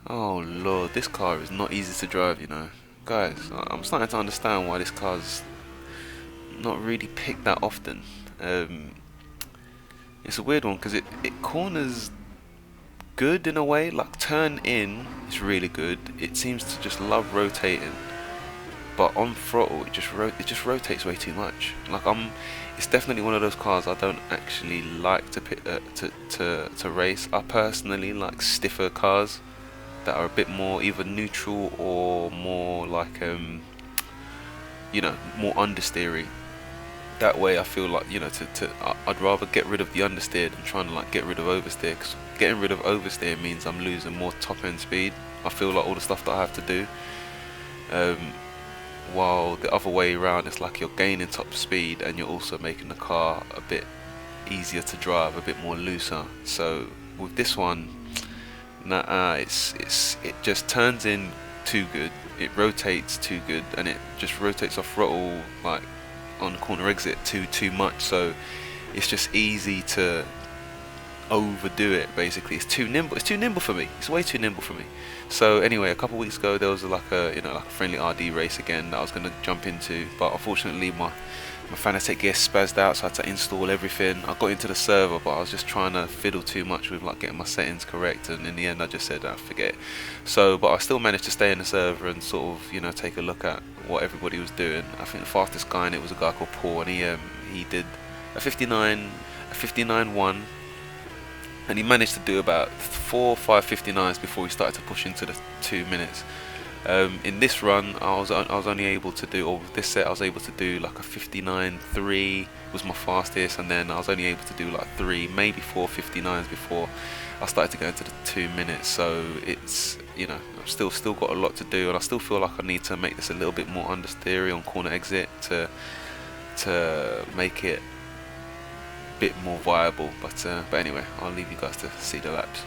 Oh Lord, this car is not easy to drive, you know. Guys, I'm starting to understand why this car's not really picked that often. Um, it's a weird one because it corners good in a way. Like turn in is really good. It seems to just love rotating, but on throttle it just rotates way too much. It's definitely one of those cars I don't actually like to to race. I personally like stiffer cars that are a bit more either neutral or more like more understeery. That way I feel like I'd rather get rid of the understeer than trying to like get rid of oversteer, because getting rid of oversteer means I'm losing more top end speed. I feel like all the stuff that I have to do, um, while the other way around it's like you're gaining top speed and you're also making the car a bit easier to drive, a bit more looser. So with this one, nah, it just turns in too good. It rotates too good, and it just rotates off throttle like on the corner exit too much. So it's just easy to overdo it. Basically, it's too nimble. It's too nimble for me. It's way too nimble for me. So anyway, a couple of weeks ago there was like a friendly RD race again that I was gonna jump into, but unfortunately my Fanatec gear spazzed out, so I had to install everything. I got into the server, but I was just trying to fiddle too much with like getting my settings correct, and in the end I just said, forget it. So, but I still managed to stay in the server and sort of take a look at what everybody was doing. I think the fastest guy in it was a guy called Paul, and he did a 59.1, and he managed to do about 4 or 5 59s before he started to push into the 2 minutes. In this run, I was only able to do, or with this set, I was able to do like a 59.3 was my fastest, and then I was only able to do like 3, maybe 4 59s before I started to go into the 2 minutes. So it's I've still got a lot to do, and I still feel like I need to make this a little bit more understeery on corner exit to make it a bit more viable. But anyway, I'll leave you guys to see the laps.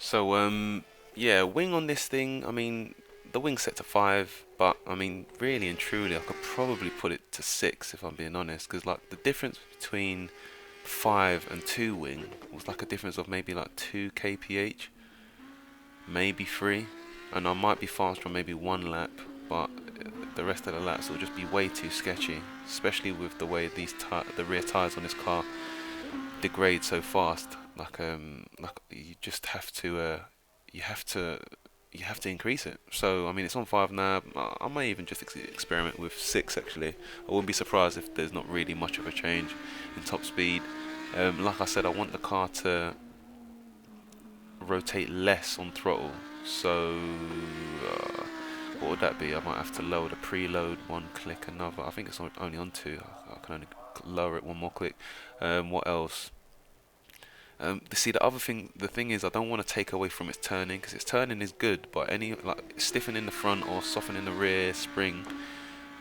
So yeah, wing on this thing. I mean, the wing's set to 5, but I mean, really and truly, I could probably put it to 6 if I'm being honest. Because like the difference between 5 and 2 wing was like a difference of maybe like 2 kph, maybe 3, and I might be faster on maybe 1 lap, but the rest of the laps will just be way too sketchy, especially with the way the rear tires on this car degrade so fast. Like you just have to you have to you have to increase it. So I mean, it's on 5 now. I may even just experiment with 6 actually. I wouldn't be surprised if there's not really much of a change in top speed. Like I said, I want the car to rotate less on throttle. So what would that be? I might have to lower the preload 1 click, another. I think it's only on 2. I can only lower it 1 more click. What else? See, the thing is, I don't want to take away from its turning, because its turning is good, but any like stiffening the front or softening the rear spring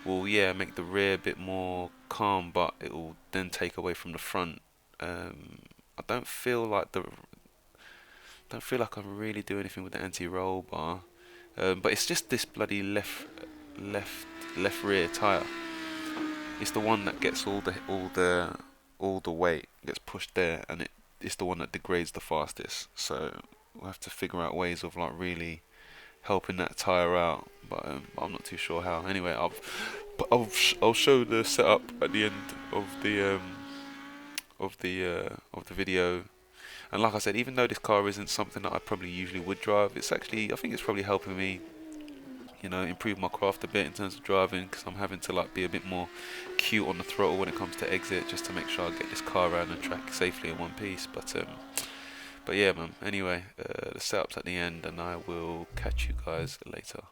will, yeah, make the rear a bit more calm, but it will then take away from the front. I don't feel like I really do anything with the anti-roll bar, but it's just this bloody left left rear tire. It's the one that gets all the weight gets pushed there, and it's the one that degrades the fastest. So we'll have to figure out ways of like really helping that tire out, but I'm not too sure how. Anyway, I'll show the setup at the end of the video. And like I said, even though this car isn't something that I probably usually would drive, I think it's probably helping me, improve my craft a bit in terms of driving, because I'm having to like be a bit more cute on the throttle when it comes to exit, just to make sure I get this car around the track safely in one piece. But yeah, man. Anyway, the setup's at the end, and I will catch you guys later.